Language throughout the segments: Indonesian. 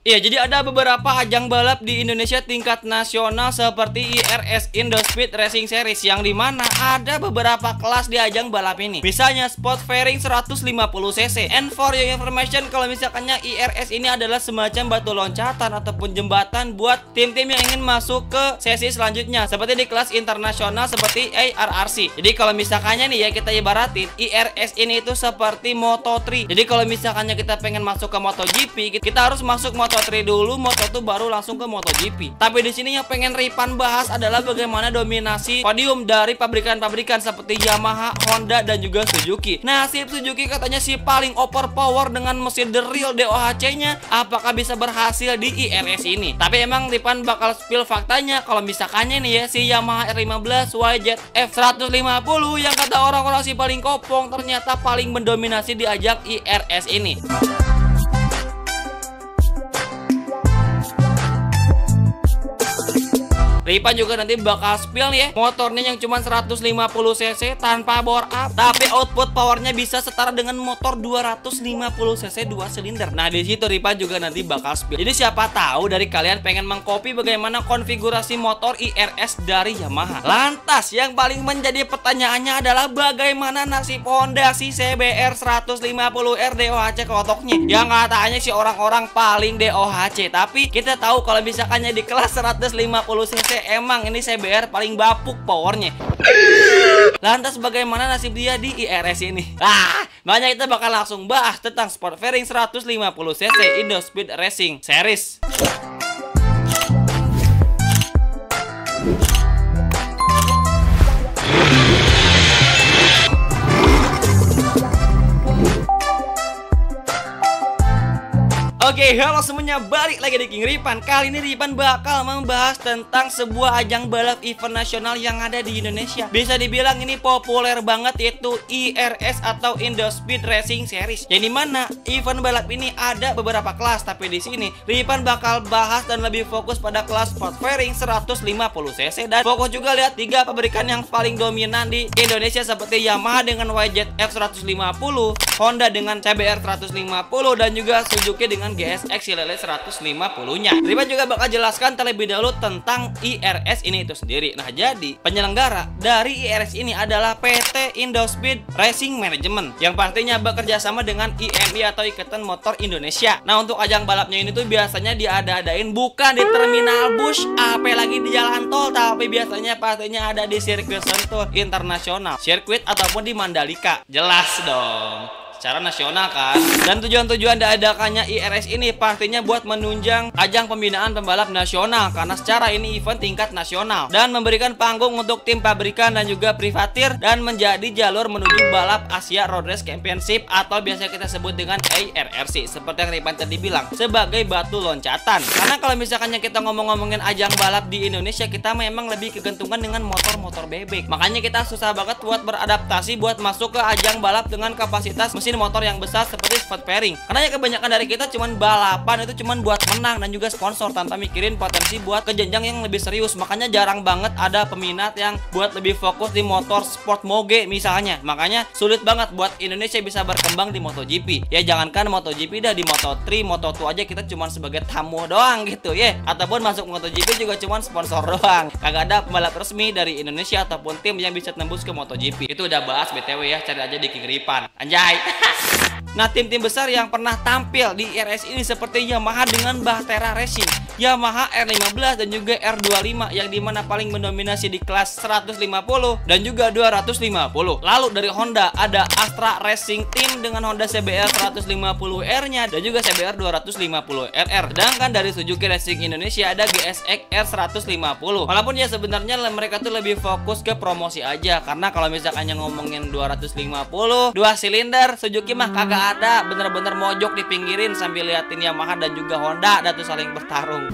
Iya, jadi ada beberapa ajang balap di Indonesia tingkat nasional seperti IRS Indo Speed Racing Series, yang dimana ada beberapa kelas di ajang balap ini. Misalnya Sport Fairing 150 cc. And for your information, kalau misalkannya IRS ini adalah semacam batu loncatan ataupun jembatan buat tim-tim yang ingin masuk ke sesi selanjutnya, seperti di kelas internasional seperti ARRC. Jadi kalau misalkannya nih ya, kita ibaratin IRS ini itu seperti Moto3. Jadi kalau misalkannya kita pengen masuk ke MotoGP, kita harus masuk Moto3 dulu, Moto2 baru langsung ke MotoGP. Tapi di sini yang pengen Ripan bahas adalah bagaimana dominasi podium dari pabrikan-pabrikan seperti Yamaha, Honda, dan juga Suzuki. Nasib Suzuki katanya si paling overpower dengan mesin The Real DOHC-nya. Apakah bisa berhasil di IRS ini? Tapi emang Ripan bakal spill faktanya kalau misalkannya nih ya, si Yamaha R15 YZF 150 yang kata orang-orang si paling kopong ternyata paling mendominasi di ajang IRS ini. Ripan juga nanti bakal spill ya, motornya yang cuma 150 cc tanpa bore up, tapi output powernya bisa setara dengan motor 250 cc 2 silinder. Nah di situ Ripan juga nanti bakal spill. Jadi siapa tahu dari kalian pengen mengcopy bagaimana konfigurasi motor IRS dari Yamaha. Lantas yang paling menjadi pertanyaannya adalah bagaimana nasib Honda si CBR 150R DOHC klotoknya, yang katanya si orang-orang paling DOHC. Tapi kita tahu kalau misalkannya di kelas 150 cc emang ini CBR paling bapuk powernya. Lantas bagaimana nasib dia di IRS ini? Makanya kita bakal langsung bahas tentang Sport Fairing 150 cc Indo Speed Racing Series. Oke, halo semuanya, balik lagi di King Ripan. Kali ini Ripan bakal membahas tentang sebuah ajang balap event nasional yang ada di Indonesia. Bisa dibilang ini populer banget, yaitu IRS atau Indo Speed Racing Series. Yang dimana event balap ini ada beberapa kelas, tapi di sini Ripan bakal bahas dan lebih fokus pada kelas Sport Fairing 150 cc dan fokus juga lihat 3 pabrikan yang paling dominan di Indonesia seperti Yamaha dengan YZF 150, Honda dengan CBR 150, dan juga Suzuki dengan GSX Silele 150-nya. Ripan juga bakal jelaskan terlebih dahulu tentang IRS ini itu sendiri. Nah, jadi penyelenggara dari IRS ini adalah PT Indo Speed Racing Management, yang pastinya bekerja sama dengan IMI atau Ikatan Motor Indonesia. Nah, untuk ajang balapnya ini tuh biasanya diada-adain bukan di terminal bus, apalagi di jalan tol, tapi biasanya pastinya ada di sirkuit Sentul Internasional, sirkuit ataupun di Mandalika. Jelas dong, secara nasional kan. Dan tujuan-tujuan diadakannya IRS ini pastinya buat menunjang ajang pembinaan pembalap nasional, karena secara ini event tingkat nasional dan memberikan panggung untuk tim pabrikan dan juga privatir, dan menjadi jalur menuju balap Asia Road Race Championship atau biasa kita sebut dengan ARRC, seperti yang Ripan tadi bilang, sebagai batu loncatan. Karena kalau misalkannya kita ngomongin ajang balap di Indonesia, kita memang lebih kegentungan dengan motor-motor bebek. Makanya kita susah banget buat beradaptasi buat masuk ke ajang balap dengan kapasitas mesin motor yang besar seperti Sport Fairing. Karena ya kebanyakan dari kita cuman balapan itu cuman buat menang dan juga sponsor, tanpa mikirin potensi buat ke jenjang yang lebih serius. Makanya jarang banget ada peminat yang buat lebih fokus di motor sport moge misalnya. Makanya sulit banget buat Indonesia bisa berkembang di MotoGP. Ya jangankan MotoGP, dah di Moto3, Moto2 aja kita cuman sebagai tamu doang gitu ya. Ataupun masuk MotoGP juga cuman sponsor doang. Kagak ada pembalap resmi dari Indonesia ataupun tim yang bisa tembus ke MotoGP. Itu udah bahas BTW ya, cari aja di King Ripan. Anjay. Nah, tim-tim besar yang pernah tampil di IRS ini seperti Yamaha dengan Bahtera Racing, Yamaha R15 dan juga R25, yang dimana paling mendominasi di kelas 150 dan juga 250. Lalu dari Honda ada Astra Racing Team dengan Honda CBR 150R-nya dan juga CBR 250RR. Sedangkan dari Suzuki Racing Indonesia ada GSX R150. Walaupun ya sebenarnya mereka tuh lebih fokus ke promosi aja, karena kalau misalkan yang ngomongin 250 2 silinder Suzuki mah kagak ada, bener-bener mojok di pinggirin sambil liatin Yamaha dan juga Honda dan tuh saling bertarung.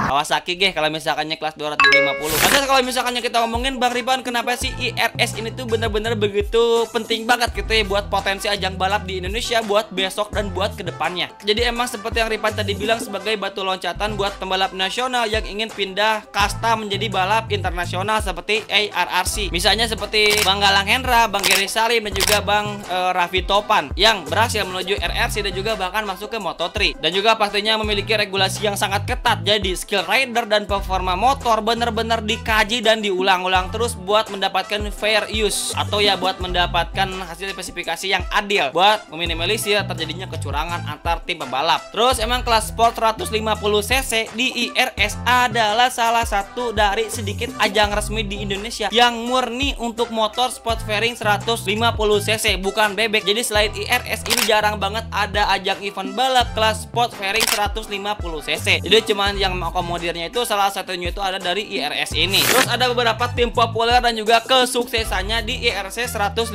Kawasaki kalau misalkannya kelas 250. Lantas kalau misalkannya kita ngomongin Bang Ripan, kenapa sih IRS ini tuh bener-bener begitu penting banget gitu ya buat potensi ajang balap di Indonesia buat besok dan buat kedepannya. Jadi emang seperti yang Ripan tadi bilang, sebagai batu loncatan buat pembalap nasional yang ingin pindah kasta menjadi balap internasional seperti ARRC. Misalnya seperti Bang Galang Hendra, Bang Gary Salim, dan juga Bang Raffi Topan yang berhasil menuju RRC dan juga bahkan masuk ke Moto3. Dan juga pastinya memiliki regulasi yang sangat ketat. Jadi skill rider dan performa motor benar-benar dikaji dan diulang-ulang terus buat mendapatkan fair use, atau ya buat mendapatkan hasil spesifikasi yang adil buat meminimalisir terjadinya kecurangan antar tim pembalap. Terus emang kelas sport 150cc di IRS adalah salah satu dari sedikit ajang resmi di Indonesia yang murni untuk motor sport fairing 150cc, bukan bebek. Jadi selain IRS ini jarang banget ada ajang event balap kelas sport fairing 150cc. Jadi cuman yang mengakomodirnya itu salah satunya itu ada dari IRS ini. Terus ada beberapa tim populer dan juga kesuksesannya di IRC 150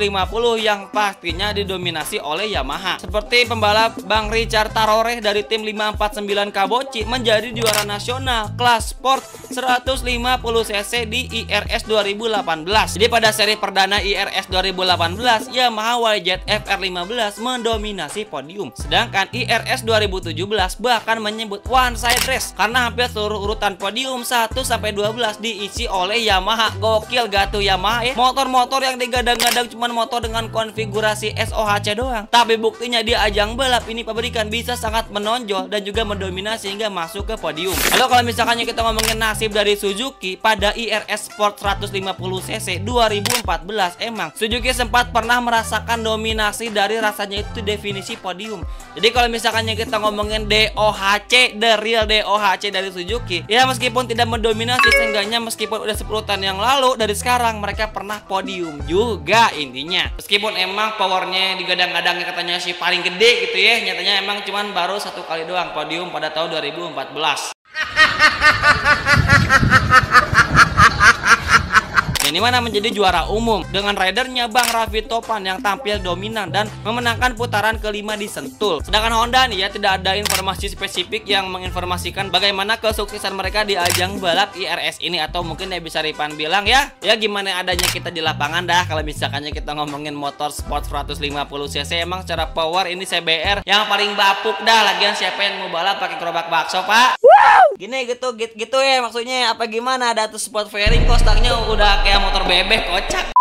yang pastinya didominasi oleh Yamaha. Seperti pembalap Bang Richard Tarore dari tim 549 Kaboci menjadi juara nasional kelas sport 150cc di IRS 2018. Jadi pada seri perdana IRS 2018, Yamaha YZ FR15 mendominasi podium. Sedangkan IRS 2017 bahkan menyebut one side race karena hampir seluruh urutan podium 1-12 diisi oleh Yamaha. Gokil gak tuh Yamaha ya? Motor-motor yang digadang-gadang cuman motor dengan konfigurasi SOHC doang, tapi buktinya di ajang balap ini pabrikan bisa sangat menonjol dan juga mendominasi hingga masuk ke podium. Lalu kalau misalkannya kita ngomongin nasib dari Suzuki pada IRS Sport 150cc 2014, emang Suzuki sempat pernah merasakan dominasi dari rasanya itu definisi podium. Jadi kalau misalkannya kita ngomongin DOHC, the real DOHC dari Suzuki, ya meskipun tidak mendominasi, seenggaknya meskipun udah 10 tahun yang lalu dari sekarang mereka pernah podium juga intinya. Meskipun emang powernya digadang-gadangnya katanya sih paling gede gitu ya, nyatanya emang cuman baru 1 kali doang podium pada tahun 2014. Ini mana menjadi juara umum dengan ridernya Bang Raffi Topan yang tampil dominan dan memenangkan putaran kelima di Sentul. Sedangkan Honda nih ya tidak ada informasi spesifik yang menginformasikan bagaimana kesuksesan mereka di ajang balap IRS ini, atau mungkin ya bisa Ripan bilang ya gimana adanya kita di lapangan dah. Kalau misalkannya kita ngomongin motor sport 150cc, emang secara power ini CBR yang paling bapuk dah. Lagian siapa yang mau balap pakai gerobak bakso pak? Gini gitu ya maksudnya apa gimana? Ada tuh sport fairing kok stangnya udah kayak motor bebek, kocak.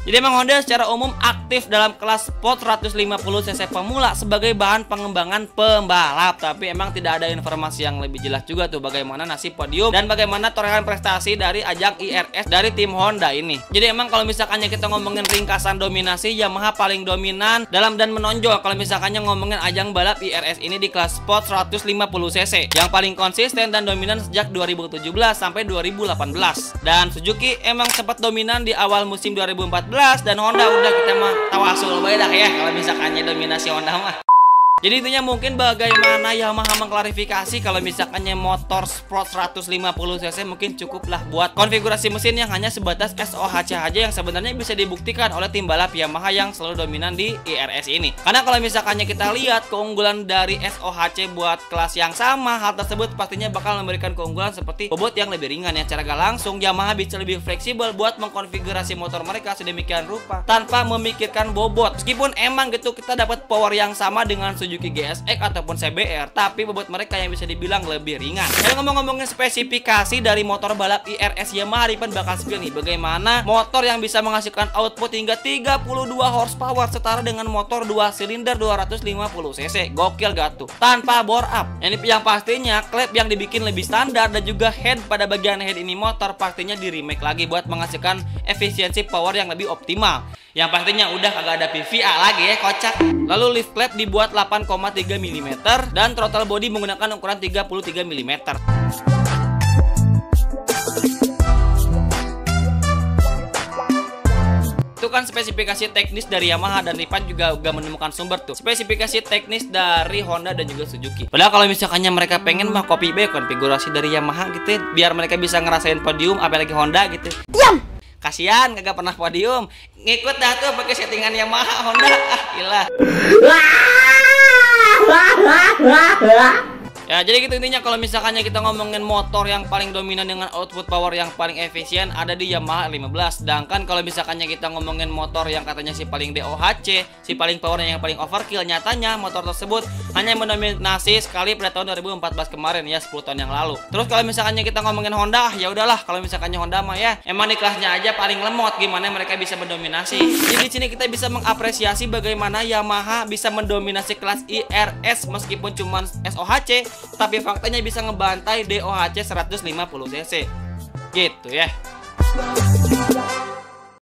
Jadi emang Honda secara umum aktif dalam kelas sport 150cc pemula sebagai bahan pengembangan pembalap, tapi emang tidak ada informasi yang lebih jelas juga tuh bagaimana nasib podium dan bagaimana torehan prestasi dari ajang IRS dari tim Honda ini. Jadi emang kalau misalkannya kita ngomongin ringkasan dominasi, Yamaha paling dominan dalam dan menonjol kalau misalkannya ngomongin ajang balap IRS ini di kelas sport 150cc yang paling konsisten dan dominan sejak 2017 sampai 2018. Dan Suzuki emang sempat dominan di awal musim 2014, dan Honda udah kita mah tawasul bae dah ya kalau misalkannya dominasi Honda mah. Jadi intinya mungkin bagaimana Yamaha mengklarifikasi kalau misalkannya motor sport 150cc mungkin cukuplah buat konfigurasi mesin yang hanya sebatas SOHC aja, yang sebenarnya bisa dibuktikan oleh tim balap Yamaha yang selalu dominan di IRS ini. Karena kalau misalkannya kita lihat keunggulan dari SOHC buat kelas yang sama, hal tersebut pastinya bakal memberikan keunggulan seperti bobot yang lebih ringan ya. Secara gak langsung Yamaha bisa lebih fleksibel buat mengkonfigurasi motor mereka sedemikian rupa tanpa memikirkan bobot. Meskipun emang gitu kita dapat power yang sama dengan Suzuki GSX ataupun CBR, tapi bobot mereka yang bisa dibilang lebih ringan. Dan ngomong-ngomongin spesifikasi dari motor balap IRS Yamaha, Ripan bakal spill nih bagaimana motor yang bisa menghasilkan output hingga 32 horsepower setara dengan motor 2 silinder 250cc. Gokil gak tuh? Tanpa bore up. Yang pastinya klep yang dibikin lebih standar dan juga head pada bagian head ini motor pastinya di remake lagi buat menghasilkan efisiensi power yang lebih optimal. Yang pastinya udah kagak ada PVA lagi ya, kocak. Lalu lift klep dibuat 8,3 mm dan throttle body menggunakan ukuran 33 mm. Itu kan spesifikasi teknis dari Yamaha, dan Ripan juga udah menemukan sumber tuh spesifikasi teknis dari Honda dan juga Suzuki. Padahal kalau misalkannya mereka pengen mah copy back konfigurasi dari Yamaha gitu ya, biar mereka bisa ngerasain podium apalagi Honda gitu. Diam! Kasian kagak pernah podium. Ngikut dah tuh pakai settingan Yamaha Honda. Ah, gila. Ya, jadi gitu intinya kalau misalkannya kita ngomongin motor yang paling dominan dengan output power yang paling efisien ada di Yamaha 15. Sedangkan kalau misalkannya kita ngomongin motor yang katanya si paling DOHC, si paling powernya yang paling overkill, nyatanya motor tersebut hanya mendominasi sekali pada tahun 2014 kemarin ya, 10 tahun yang lalu. Terus kalau misalkannya kita ngomongin Honda, ya udahlah, kalau misalkannya Honda mah ya emang di kelasnya aja paling lemot, gimana mereka bisa mendominasi. Jadi di sini kita bisa mengapresiasi bagaimana Yamaha bisa mendominasi kelas IRS meskipun cuma SOHC, tapi faktanya bisa ngebantai DOHC 150 cc gitu ya.